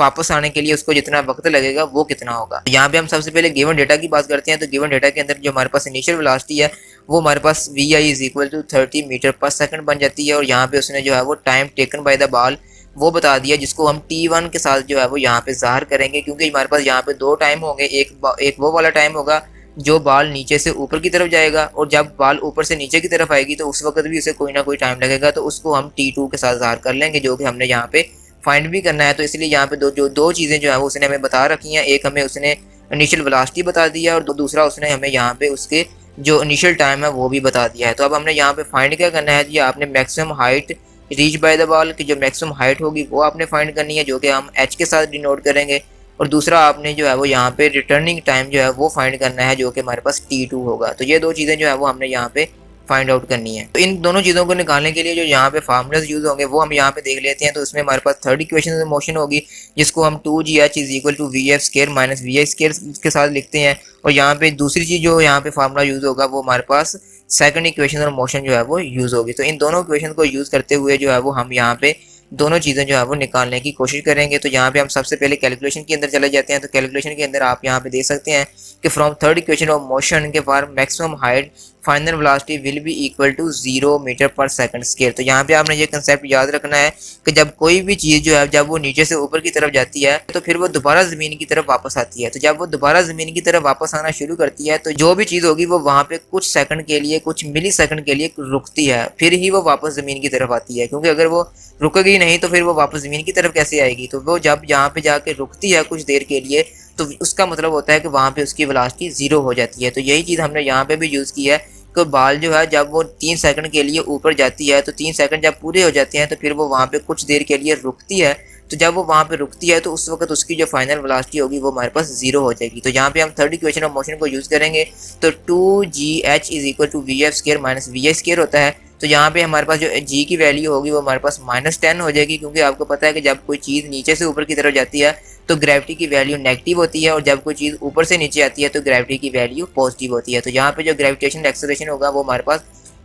वापस आने के लिए उसको जितना वक्त लगेगा वो कितना होगा। तो यहाँ पे हम सबसे पहले गिवन डेटा की बात करते हैं। तो गिवन डेटा के अंदर जो हमारे पास इनिशियल वेलोसिटी है वो हमारे पास vi is equal to 30 metre per second बन जाती है, और यहाँ पे उसने जो है वो time taken by the ball वो बता दिया, जिसको हम t1 के साथ जो है वो यहाँ पे ज़ाहिर करेंगे, क्योंकि हमारे पास यहाँ पे दो टाइम होंगे। एक वो वाला टाइम होगा जो बॉल नीचे से ऊपर की तरफ जाएगा, और जब बॉल ऊपर से नीचे की तरफ आएगी तो उस वक्त भी उसे कोई ना कोई टाइम लगेगा, तो उसको हम t2 के साथ ज़ाहिर कर लेंगे, जो कि हमने यहाँ पे फाइंड भी करना है। तो इसलिए यहाँ पे दो चीज़ें जो है वो उसने हमें बता रखी हैं। एक हमें उसने इनिशियल वेलोसिटी बता दिया, और दूसरा उसने हमें यहाँ पे उसके जो इनिशियल टाइम है वो भी बता दिया है। तो अब हमने यहाँ पे फाइंड क्या करना है जी, आपने maximum height reach by the ball की जो मैक्सिमम हाइट होगी वो आपने फाइंड करनी है, जो कि हम h के साथ डिनोट करेंगे, और दूसरा आपने जो है वो यहाँ पे रिटर्निंग टाइम जो है वो फाइंड करना है, जो कि हमारे पास t2 होगा। तो ये दो चीज़ें जो है वो हमने यहाँ पे फाइंड आउट करनी है। तो इन दोनों चीज़ों को निकालने के लिए जो यहाँ पे फार्मूलाज यूज़ होंगे वो हम यहाँ पे देख लेते हैं। तो उसमें हमारे पास थर्ड इक्वेशन मोशन होगी, जिसको हम 2gh is equal to V F square minus V I square के साथ लिखते हैं, और यहाँ पे दूसरी चीज़ जो यहाँ पे फार्मूला यूज़ होगा वो हमारे पास सेकंड इक्वेशन और मोशन जो है वो यूज़ होगी। तो इन दोनों इक्वेशन को यूज़ करते हुए जो है वो हम यहाँ पे दोनों चीज़ें जो है वो निकालने की कोशिश करेंगे। तो यहाँ पे हम सबसे पहले कैलकुलेशन के अंदर चले जाते हैं। तो कैलकुलेशन के अंदर आप यहाँ पे देख सकते हैं कि from third equation of motion के for maximum height final velocity will be equal to 0 metre per second square. तो यहाँ पे आपने ये कंसेप्ट याद रखना है कि जब कोई भी चीज़ जो है जब वो नीचे से ऊपर की तरफ जाती है तो फिर वो दोबारा ज़मीन की तरफ वापस आती है। तो जब वो दोबारा ज़मीन की तरफ वापस आना शुरू करती है तो जो भी चीज़ होगी वो वहाँ पे कुछ सेकंड के लिए, कुछ मिली सेकंड के लिए रुकती है, फिर ही वो वापस ज़मीन की तरफ आती है। क्योंकि अगर वो रुकेगी नहीं तो फिर वो वापस ज़मीन की तरफ कैसे आएगी। तो वो जब यहाँ पे जाके रुकती है कुछ देर के लिए तो उसका मतलब होता है कि वहाँ पे उसकी वेलोसिटी 0 हो जाती है। तो यही चीज़ हमने यहाँ पे भी यूज़ की है कि बॉल जो है जब वो 3 सेकंड के लिए ऊपर जाती है तो 3 सेकंड जब पूरे हो जाते हैं तो फिर वो वहाँ पे कुछ देर के लिए रुकती है। तो जब वो वहाँ पे रुकती है तो उस वक्त उसकी जो फाइनल वेलोसिटी होगी वो हमारे पास 0 हो जाएगी। तो यहाँ पे हम थर्ड इक्वेशन ऑफ मोशन को यूज़ करेंगे। तो 2gh is equal to V F square minus V I square होता है। तो यहाँ पे हमारे पास जो g की वैल्यू होगी वो हमारे पास -10 हो जाएगी, क्योंकि आपको पता है कि जब कोई चीज़ नीचे से ऊपर की तरफ जाती है तो ग्रेविटी की वैल्यू नेगेटिव होती है, और जब कोई चीज़ ऊपर से नीचे आती है तो ग्रेविटी की वैल्यू पॉजिटिव होती है। तो यहाँ पे जो ग्रेविटेशन एक्सेलरेशन होगा वो हमारे पास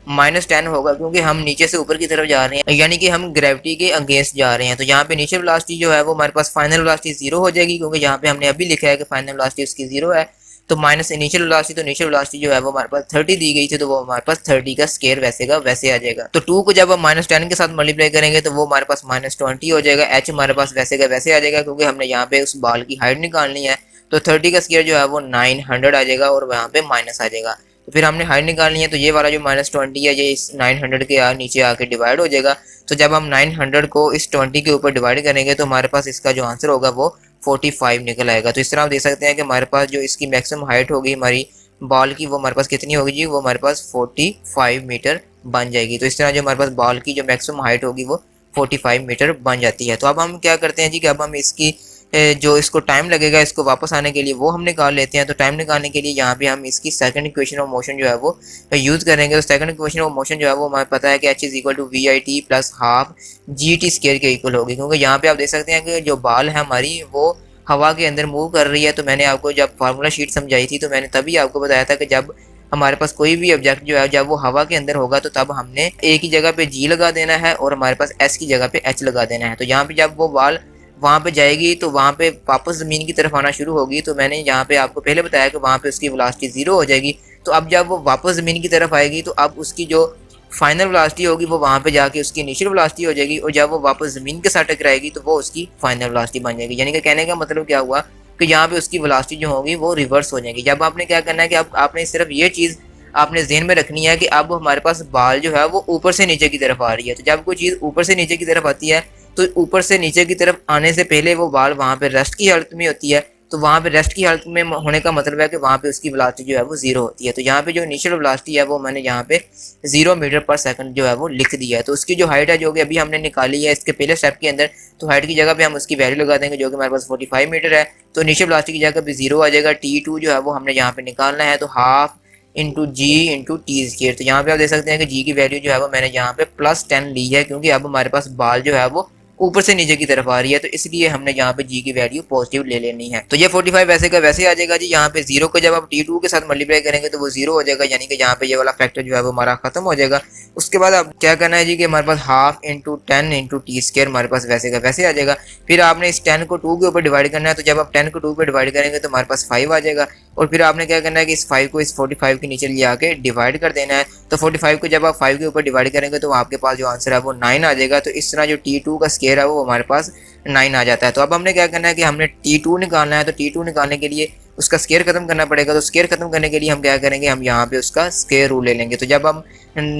-10 होगा, क्योंकि हम नीचे से ऊपर की तरफ जा रहे हैं, यानी कि हम ग्रेविटी के अगेंस्ट जा रहे हैं। तो यहाँ पे इनिशियल वेलोसिटी जो है वो हमारे पास फाइनल वेलोसिटी 0 हो जाएगी, क्योंकि यहाँ पे हमने अभी लिखा है कि फाइनल वेलोसिटी उसकी 0 है। तो माइनस इनिशियल वेलोसिटी, तो इनिशियल वेलोसिटी जो है वो हमारे पास 30 दी गई थी, तो वो हमारे पास 30 का स्क्वायर वैसे का वैसे आ जाएगा। तो 2 को जब हम -10 के साथ मल्टीप्लाई करेंगे तो वो हमारे पास -20 हो जाएगा। h हमारे पास वैसे का वैसे आ जाएगा, क्योंकि हमने यहाँ पे उस बॉल की हाइट निकालनी है। तो 30 का स्क्वायर जो है वो 900 आ जाएगा, और वहाँ पे माइनस आ जाएगा। तो फिर हमने हाइट निकालनी है, तो ये वाला जो -20 है ये इस 900 के नीचे आके डिवाइड हो जाएगा। तो जब हम 900 को इस 20 के ऊपर डिवाइड करेंगे तो हमारे पास इसका जो आंसर होगा वो 45 निकल आएगा। तो इस तरह आप देख सकते हैं कि हमारे पास जो इसकी मैक्सिमम हाइट होगी हमारी बॉल की वो हमारे पास कितनी होगी जी, वो हमारे पास 45 मीटर बन जाएगी। तो इस तरह जो हमारे पास बॉल की जो मैक्सिमम हाइट होगी वो 45 मीटर बन जाती है। तो अब हम क्या करते हैं जी कि अब हम इसकी जो इसको टाइम लगेगा इसको वापस आने के लिए वो हम निकाल लेते हैं। तो टाइम निकालने के लिए यहाँ पे हम इसकी सेकंड इक्वेशन ऑफ मोशन जो है वो यूज़ करेंगे। तो सेकंड इक्वेशन ऑफ मोशन जो है वो हमें पता है कि h is equal to we I T plus half G T square के इक्वल होगी, क्योंकि यहाँ पे आप देख सकते हैं कि जो बॉल है हमारी वो हवा के अंदर मूव कर रही है। तो मैंने आपको जब फार्मूला शीट समझाई थी तो मैंने तभी आपको बताया था कि जब हमारे पास कोई भी ऑब्जेक्ट जो है जब वो हवा के अंदर होगा तो तब हमने ए की जगह पे जी लगा देना है और हमारे पास एस की जगह पे एच लगा देना है। तो यहाँ पे जब वो बॉल वहाँ पे जाएगी तो वहाँ पे वापस ज़मीन की तरफ आना शुरू होगी। तो मैंने यहाँ पे आपको पहले बताया कि वहाँ पे उसकी वेलोसिटी 0 हो जाएगी। तो अब जब वो वापस ज़मीन की तरफ आएगी तो अब उसकी जो फाइनल वेलोसिटी होगी वो वहाँ पे जाके उसकी इनिशियल वेलोसिटी हो जाएगी, और जब वो वापस ज़मीन के साथ टकराएगी तो वो उसकी फाइनल वेलोसिटी बन जाएगी। यानी कि कहने का मतलब क्या हुआ कि यहाँ पे उसकी वेलोसिटी जो होगी वो रिवर्स हो जाएगी। जब आपने क्या करना है कि अब आपने सिर्फ ये चीज़ आपने ज़हन में रखनी है कि अब हमारे पास बॉल जो है वो ऊपर से नीचे की तरफ आ रही है। तो जब कोई चीज़ ऊपर से नीचे की तरफ आती है तो ऊपर से नीचे की तरफ आने से पहले वो बॉल वहाँ पे रेस्ट की हालत में होती है। तो वहाँ पे रेस्ट की हालत में होने का मतलब है कि वहाँ पे उसकी वेलोसिटी जो है वो 0 होती है। तो यहाँ पे जो इनिशियल वेलोसिटी है वो मैंने यहाँ पे 0 मीटर पर सेकंड जो है वो लिख दिया है। तो उसकी जो हाइट है जो कि अभी हमने निकाली है इसके पहले स्टेप के अंदर, तो हाइट की जगह पे हम उसकी वैल्यू लगा देंगे जो कि हमारे पास 45 मीटर है। तो इनिशियल वेलोसिटी की जगह पे 0 आ जाएगा। T2 जो है वो हमने यहाँ पे निकालना है, तो हाफ इंटू जी इंटू टी स्क्वायर। तो यहाँ पे आप देख सकते हैं कि जी की वैल्यू जो है वो मैंने यहाँ पे +10 ली है, क्योंकि अब हमारे पास बाल जो है वो ऊपर से नीचे की तरफ आ रही है, तो इसलिए हमने यहाँ पे जी की वैल्यू पॉजिटिव ले लेनी है। तो ये 45 वैसे का वैसे आ जाएगा जी। यहाँ पे 0 को जब आप T2 के साथ मल्टीप्लाई करेंगे तो वो 0 हो जाएगा, यानी कि यहाँ पे ये वाला फैक्टर जो है वो हमारा खत्म हो जाएगा। उसके बाद आप क्या करना है जी कि हमारे पास half into 10 into t square हमारे पास वैसे का वैसे आ जाएगा। फिर आपने इस 10 को 2 के ऊपर डिवाइड करना है, तो जब आप 10 को 2 पे डिवाइड करेंगे तो हमारे पास 5 आ जाएगा। और फिर आपने क्या करना है कि इस 5 को इस 45 के नीचे ले आके डिवाइड कर देना है। तो 45 को जब आप 5 के ऊपर डिवाइड करेंगे तो आपके पास जो आंसर है वो 9 आ जाएगा। तो इस तरह जो T2 का स्क्वायर है वो हमारे पास 9 आ जाता है। तो अब हमने क्या करना है कि हमने T2 निकालना है, तो T2 निकालने के लिए उसका स्क्वायर खत्म करना पड़ेगा। तो स्क्वायर खत्म करने के लिए हम क्या करेंगे, हम यहाँ पे उसका स्क्वायर रूल ले लेंगे। तो जब हम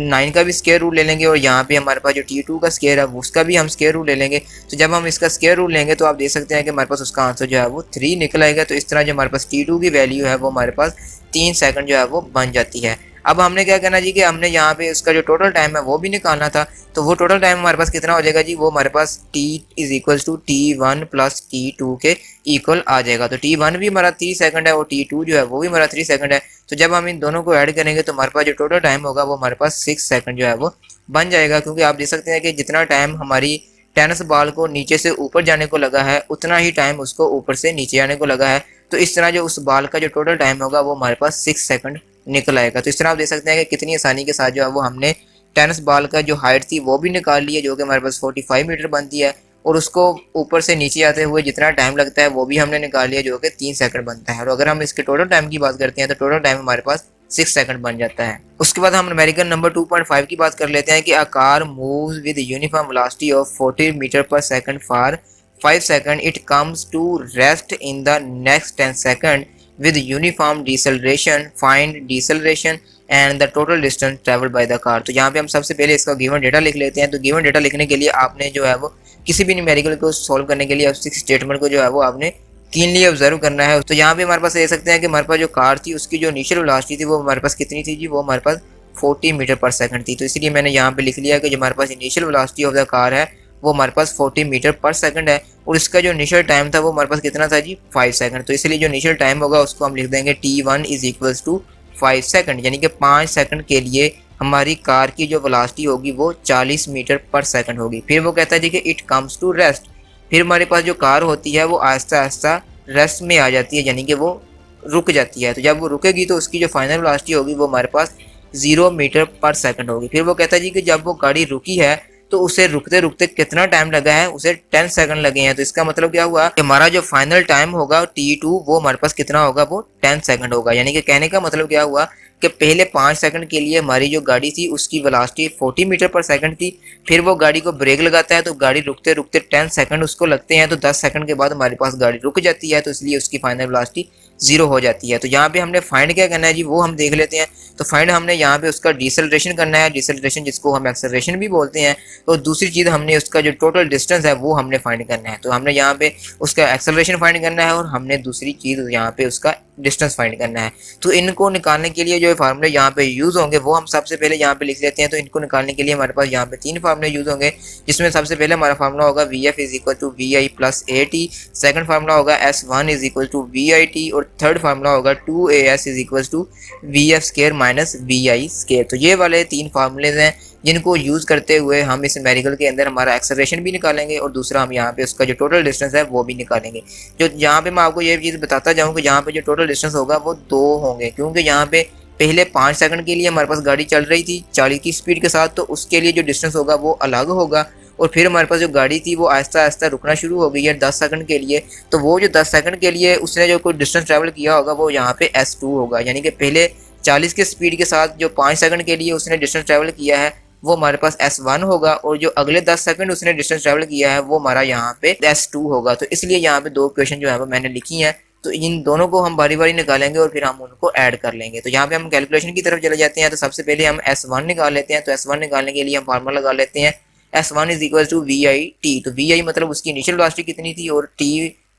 9 का भी स्क्वायर रूल ले लेंगे और यहाँ पे हमारे पास जो T2 का स्क्वायर है उसका भी हम स्क्वायर रूल ले लेंगे। तो जब हम इसका स्क्वायर रूल लेंगे तो आप देख सकते हैं कि हमारे पास उसका आंसर जो है वो 3 निकल आएगा। तो इस तरह जो हमारे पास T2 की वैल्यू है वो हमारे पास 3 सेकंड जो है वो बन जाती है। अब हमने क्या करना जी कि हमने यहाँ पे उसका जो टोटल टाइम है वो भी निकालना था। तो वो टोटल टाइम हमारे पास कितना हो जाएगा जी, वो हमारे पास T is equals to T1 plus T2 के इक्वल आ जाएगा। तो T1 भी हमारा 3 सेकंड है और T2 जो है वो भी हमारा 3 सेकंड है। तो जब हम इन दोनों को ऐड करेंगे तो हमारे पास जो टोटल टाइम होगा वो हमारे पास 6 सेकंड जो है वो बन जाएगा। क्योंकि आप देख सकते हैं कि जितना टाइम हमारी टेनिस बॉल को नीचे से ऊपर जाने को लगा है उतना ही टाइम उसको ऊपर से नीचे आने को लगा है। तो इस तरह जो उस बॉल का जो टोटल टाइम होगा वो हमारे पास 6 सेकंड निकल आएगा। तो इस तरह आप देख सकते हैं कि कितनी आसानी के साथ जो है वो हमने टेनिस बॉल का जो हाइट थी वो भी निकाल ली है, जो कि हमारे पास 45 मीटर बनती है। और उसको ऊपर से नीचे आते हुए जितना टाइम लगता है वो भी हमने निकाल लिया, जो कि 3 सेकंड बनता है। और अगर हम इसके टोटल टाइम की बात करते हैं तो टोटल टाइम हमारे पास 6 सेकंड बन जाता है। उसके बाद हम न्यूमेरिकल नंबर 2.5 की बात कर लेते हैं कि a car moves with uniform velocity of 40 metre per second for 5 second, it comes to rest in the next 10 second with uniform deceleration, find deceleration and the total distance traveled by the car। तो यहाँ पे हम सबसे पहले इसका given data लिख लेते हैं। तो गिवन डेटा लिखने के लिए आपने जो है वो किसी भी न्यूमेरिकल को सॉल्व करने के लिए उस स्टेटमेंट को जो है वो आपने कीनली ऑब्जर्व करना है। तो यहाँ पे हमारे पास देख सकते हैं कि हमारे पास जो कार थी उसकी जो इनिशियल वेलोसिटी थी वो हमारे पास कितनी थी जी, वो हमारे पास 40 मीटर पर सेकंड थी। तो इसलिए मैंने यहाँ पे लिख लिया कि जो हमारे पास initial velocity of the car है वो हमारे पास 40 मीटर पर सेकंड है। और इसका जो इनिशियल टाइम था वो हमारे पास कितना था जी, 5 सेकंड। तो इसलिए जो इनिशियल टाइम होगा उसको हम लिख देंगे T1 is equals to 5 second, यानी कि 5 सेकंड के लिए हमारी कार की जो वेलोसिटी होगी वो 40 मीटर पर सेकंड होगी। फिर वो कहता है जी कि इट कम्स टू रेस्ट। फिर हमारे पास जो कार होती है वो आहिस्ता आहिस्ता रेस्ट में आ जाती है, यानी कि वो रुक जाती है। तो जब वो रुकेगी तो उसकी जो फाइनल वेलोसिटी होगी वो हमारे पास 0 मीटर पर सेकंड होगी। फिर वो कहता है जी कि जब वो गाड़ी रुकी है तो उसे रुकते रुकते कितना टाइम लगा है, उसे 10 सेकंड लगे हैं। तो इसका मतलब क्या हुआ कि हमारा जो फाइनल टाइम होगा T2 वो हमारे पास कितना होगा, वो 10 सेकंड होगा। यानी कि कहने का मतलब क्या हुआ कि पहले 5 सेकंड के लिए हमारी जो गाड़ी थी उसकी वेलोसिटी 40 मीटर पर सेकंड थी। फिर वो गाड़ी को ब्रेक लगाता है तो गाड़ी रुकते रुकते 10 सेकंड उसको लगते हैं। तो 10 सेकंड के बाद हमारे पास गाड़ी रुक जाती है, तो इसलिए उसकी फाइनल वेलोसिटी 0 हो जाती है। तो यहाँ पे हमने फाइंड क्या करना है जी, वो हम देख लेते हैं। तो फाइंड हमने यहाँ पे उसका डिसेलरेशन करना है, डिसेलरेशन जिसको हम एक्सेलरेशन भी बोलते हैं। तो दूसरी चीज़ हमने उसका जो टोटल डिस्टेंस है वो हमने फाइंड करना है। तो हमने यहाँ पे उसका एक्सेलरेशन फाइंड करना है और हमने दूसरी चीज़ यहाँ पे उसका डिस्टेंस फाइंड करना है। तो इनको निकालने के लिए जो फार्मूले यहाँ पे यूज़ होंगे वो हम सबसे पहले यहाँ पे लिख लेते हैं। तो इनको निकालने के लिए हमारे पास यहाँ पे 3 फार्मूले यूज़ होंगे, जिसमें सबसे पहले हमारा फार्मूला होगा VF is equal to VI plus AT, second formula होगा S1 is equal to VIT और थर्ड फार्मूला होगा 2AS is equal to VF square minus VI square. तो ये वाले 3 फार्मूलेज हैं जिनको यूज़ करते हुए हम इस न्यूमेरिकल के अंदर हमारा एक्सेलरेशन भी निकालेंगे और दूसरा हम यहाँ पे उसका जो टोटल डिस्टेंस है वो भी निकालेंगे। जो यहाँ पे मैं आपको ये चीज़ बताता जाऊँ कि यहाँ पे जो टोटल डिस्टेंस होगा वो 2 होंगे, क्योंकि यहाँ पे पहले 5 सेकंड के लिए हमारे पास गाड़ी चल रही थी 40 की स्पीड के साथ, तो उसके लिए जो डिस्टेंस होगा वो अलग होगा। और फिर हमारे पास जो गाड़ी थी वो आहिस्ता आहिस्ता रुकना शुरू हो गई है 10 सेकंड के लिए, तो वो जो 10 सेकंड के लिए उसने जो कोई डिस्टेंस ट्रैवल किया होगा वो यहाँ पे S2 होगा। यानी कि पहले 40 की स्पीड के साथ जो 5 सेकंड के लिए उसने डिस्टेंस ट्रैवल किया है वो हमारे पास S1 होगा, और जो अगले 10 सेकंड उसने डिस्टेंस ट्रैवल किया है वो हमारा यहाँ पे S2 होगा। तो इसलिए यहाँ पे 2 क्वेश्चन जो है वो मैंने लिखी हैं, तो इन दोनों को हम बारी बारी निकालेंगे और फिर हम उनको ऐड कर लेंगे। तो यहाँ पे हम कैलकुलेशन की तरफ चले जाते हैं। तो सबसे पहले हम S1 निकाल लेते हैं। तो S1 निकालने के लिए हम फार्मूला लगा लेते हैं, S1 is equal to VI T। तो VI मतलब उसकी इनिशियल वेलोसिटी कितनी थी और T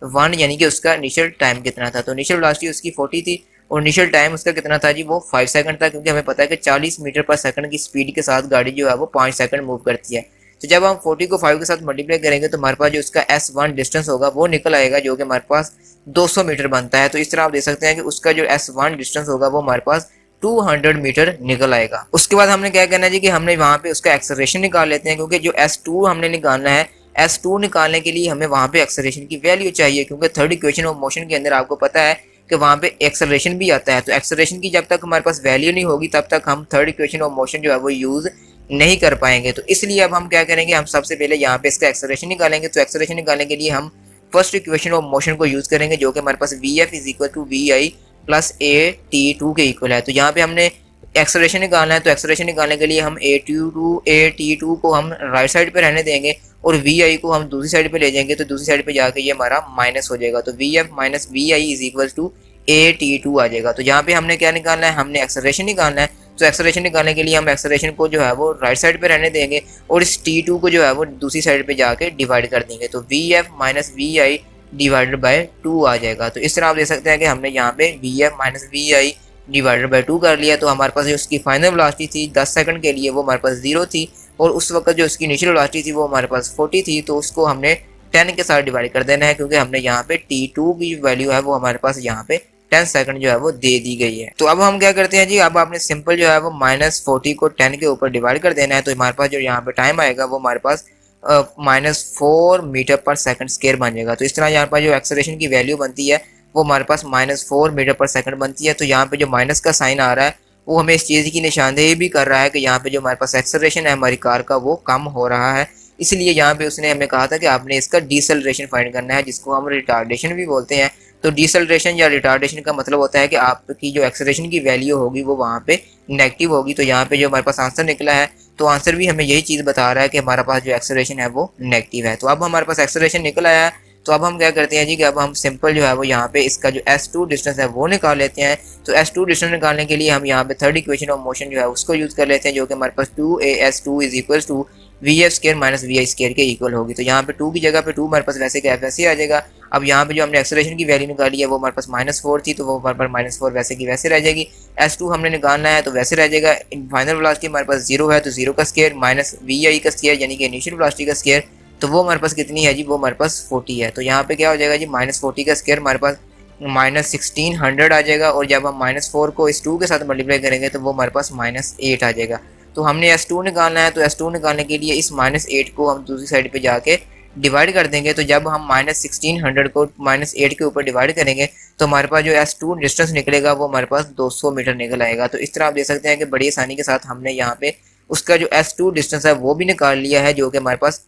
1 यानी कि उसका इनिशियल टाइम कितना था। तो इनिशियल वेलोसिटी उसकी 40 थी और इनिशियल टाइम उसका कितना था जी, वो 5 सेकंड था, क्योंकि हमें पता है कि 40 मीटर पर सेकंड की स्पीड के साथ गाड़ी जो है वो 5 सेकंड मूव करती है। तो जब हम 40 को 5 के साथ मल्टीप्लाई करेंगे तो हमारे पास जो उसका S1 डिस्टेंस होगा वो निकल आएगा, जो कि हमारे पास 200 मीटर बनता है। तो इस तरह आप देख सकते हैं कि उसका जो S1 डिस्टेंस होगा वो हमारे पास 200 मीटर निकल आएगा। उसके बाद हमने क्या करना है जी कि हमने वहाँ पे उसका एक्सेलरेशन निकाल लेते हैं, क्योंकि जो S2 हमने निकालना है, S2 निकालने के लिए हमें वहाँ पे एक्सेलरेशन की वैल्यू चाहिए, क्योंकि थर्ड इक्वेशन ऑफ मोशन के अंदर आपको पता है कि वहाँ पे एक्सेलरेशन भी आता है। तो एक्सेलरेशन की जब तक हमारे पास वैल्यू नहीं होगी तब तक हम थर्ड इक्वेशन ऑफ मोशन जो है वो यूज़ नहीं कर पाएंगे। तो इसलिए अब हम क्या करेंगे, हम सबसे पहले यहाँ पे इसका एक्सेलरेशन निकालेंगे। तो एक्सेलरेशन निकालने के लिए हम फर्स्ट इक्वेशन ऑफ मोशन को यूज़ करेंगे, जो कि हमारे पास Vf is equal to VI plus AT2 के इक्वल है। तो यहाँ पे हमने एक्सेलरेशन निकालना है, तो एक्सेलरेशन निकालने के लिए हम AT2 को हम राइट साइड पे रहने देंगे और VI को हम दूसरी साइड पे ले जाएंगे। तो दूसरी साइड पे जाके ये हमारा माइनस हो जाएगा। तो Vf minus VI is equal to AT2 आ जाएगा। तो यहाँ पे हमने क्या निकालना है, हमने एक्सेलरेशन निकालना है। तो एक्सेलरेशन निकालने के लिए हम एक्सेलरेशन को जो है वो राइट साइड पे रहने देंगे और इस T2 को जो है वो दूसरी साइड पे जाके डिवाइड कर देंगे। तो Vf minus VI divided by 2 आ जाएगा। तो इस तरह आप देख सकते हैं कि हमने यहाँ पे Vf minus VI divided by 2 कर लिया। तो हमारे पास जो उसकी फाइनल वेलोसिटी थी 10 सेकंड के लिए वो हमारे पास 0 थी और उस वक्त जो उसकी इनिशियल वेलोसिटी थी वो हमारे पास 40 थी। तो उसको हमने 10 के साथ डिवाइड कर देना है, क्योंकि हमने यहाँ पे T2 की वैल्यू है वो हमारे पास यहाँ पे 10 सेकंड जो है वो दे दी गई है। तो अब हम क्या करते हैं जी, अब आपने सिंपल जो है वो -40 को 10 के ऊपर डिवाइड कर देना है। तो हमारे पास जो यहाँ पे टाइम आएगा वो हमारे पास -4 मीटर पर सेकंड स्क्वायर बन जाएगा। तो इस तरह यहाँ पर जो एक्सेलरेशन की वैल्यू बनती है वो हमारे पास -4 मीटर पर सेकंड बनती है। तो यहाँ पे जो माइनस का साइन आ रहा है वो हमें इस चीज़ की निशानदेही भी कर रहा है कि यहाँ पे जो हमारे पास एक्सेलरेशन है हमारी कार का वो कम हो रहा है। इसलिए यहाँ पे उसने हमें कहा था कि आपने इसका डिसेलरेशन फाइंड करना है, जिसको हम रिटार्डेशन भी बोलते हैं। तो डिसेलरेशन या रिटार्डेशन का मतलब होता है कि आपकी जो एक्सेलरेशन की वैल्यू होगी वो वहाँ पे नेगेटिव होगी। तो यहाँ पे जो हमारे पास आंसर निकला है तो आंसर भी हमें यही चीज़ बता रहा है कि हमारे पास जो एक्सेलरेशन है वो नेगेटिव है। तो अब हमारे पास एक्सेलरेशन निकल आया है। तो अब हम क्या करते हैं जी कि अब हम सिंपल जो है वो यहाँ पे इसका जो S2 डिस्टेंस है वो निकाल लेते हैं। तो S2 डिस्टेंस निकालने के लिए हम यहाँ पे थर्ड इक्वेशन ऑफ मोशन जो है उसको यूज़ कर लेते हैं, जो कि हमारे पास 2AS2 is equal to VF square minus VI square के इक्वल होगी। तो यहाँ पे 2 की जगह पे 2 हमारे पास वैसे क्या वैसे आ जाएगा। अब यहाँ पे जो हमने एक्सेलरेशन की वैल्यू निकाली है वो हमारे पास -4 थी, तो वो हमारे पास -4 वैसे की वैसे रह जाएगी। S2 हमने निकालना है तो वैसे रह जाएगा। फाइनल वेलोसिटी हमारे पास 0 है तो 0 का स्क्वायर माइनस VI का स्क्वायर यानी कि इनिशियल वेलोसिटी का स्क्वायर, तो वो हमारे पास कितनी है जी, वो हमारे पास 40 है। तो यहाँ पे क्या हो जाएगा जी, -40 का स्क्वायर हमारे पास -1600 आ जाएगा और जब हम -4 को इस 2 के साथ मल्टीप्लाई करेंगे तो वो हमारे पास -8 आ जाएगा। तो हमने S2 निकालना है, तो S2 निकालने के लिए इस -8 को हम दूसरी साइड पे जाके डिवाइड कर देंगे। तो जब हम -1600 को -8 के ऊपर डिवाइड करेंगे तो हमारे पास जो S2 डिस्टेंस निकलेगा वो हमारे पास 200 मीटर निकल आएगा। तो इस तरह आप देख सकते हैं कि बड़ी आसानी के साथ हमने यहाँ पे उसका जो S2 डिस्टेंस है वो भी निकाल लिया है, जो कि हमारे पास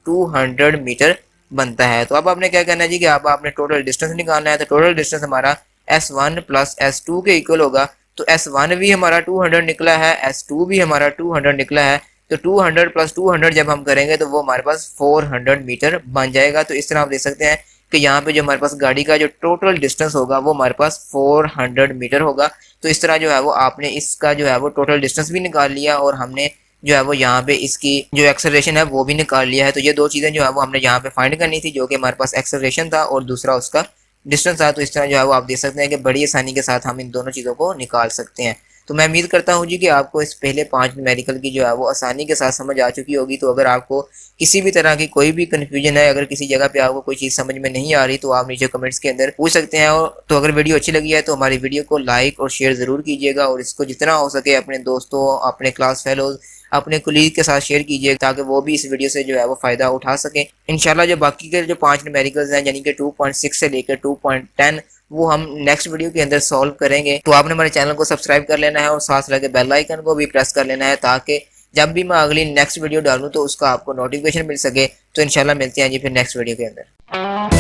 200 मीटर बनता है। तो अब आपने क्या करना है जी कि अब आपने टोटल डिस्टेंस निकालना है। तो टोटल डिस्टेंस हमारा S1 प्लस S2 के इक्वल होगा। तो S1 भी हमारा 200 निकला है, S2 भी हमारा 200 निकला है। तो 200 प्लस 200 जब हम करेंगे तो वो हमारे पास 400 मीटर बन जाएगा। तो इस तरह आप देख सकते हैं कि यहाँ पे जो हमारे पास गाड़ी का जो टोटल डिस्टेंस होगा वो हमारे पास 400 मीटर होगा। तो इस तरह जो है वो आपने इसका जो है वो टोटल डिस्टेंस भी निकाल लिया और हमने जो है वो यहाँ पे इसकी जो एक्सेलरेशन है वो भी निकाल लिया है। तो ये दो चीज़ें जो है वो हमने यहाँ पे फाइंड करनी थी, जो कि हमारे पास एक्सेलरेशन था और दूसरा उसका डिस्टेंस था। तो इस तरह जो है वो आप देख सकते हैं कि बड़ी आसानी के साथ हम इन दोनों चीज़ों को निकाल सकते हैं। तो मैं उम्मीद करता हूँ जी कि आपको इस पहले 5 न्यूमेरिकल की जो है वो आसानी के साथ समझ आ चुकी होगी। तो अगर आपको किसी भी तरह की कोई भी कन्फ्यूजन है, अगर किसी जगह पे आपको कोई चीज़ समझ में नहीं आ रही, तो आप नीचे कमेंट्स के अंदर पूछ सकते हैं। और तो अगर वीडियो अच्छी लगी है तो हमारी वीडियो को लाइक और शेयर ज़रूर कीजिएगा और इसको जितना हो सके अपने दोस्तों, अपने क्लास फेलोज, अपने कुलीग के साथ शेयर कीजिए ताकि वो भी इस वीडियो से जो है वो फ़ायदा उठा सकें। इंशाल्लाह जो बाकी के जो 5 न्यूमेरिकल्स हैं यानी कि 2.6 से लेकर 2.10 वो हम नेक्स्ट वीडियो के अंदर सॉल्व करेंगे। तो आपने हमारे चैनल को सब्सक्राइब कर लेना है और साथ लगे बेल आइकन को भी प्रेस कर लेना है ताकि जब भी मैं अगली नेक्स्ट वीडियो डालूँ तो उसका आपको नोटिफिकेशन मिल सके। तो इंशाल्लाह मिलते हैं जी फिर नेक्स्ट वीडियो के अंदर।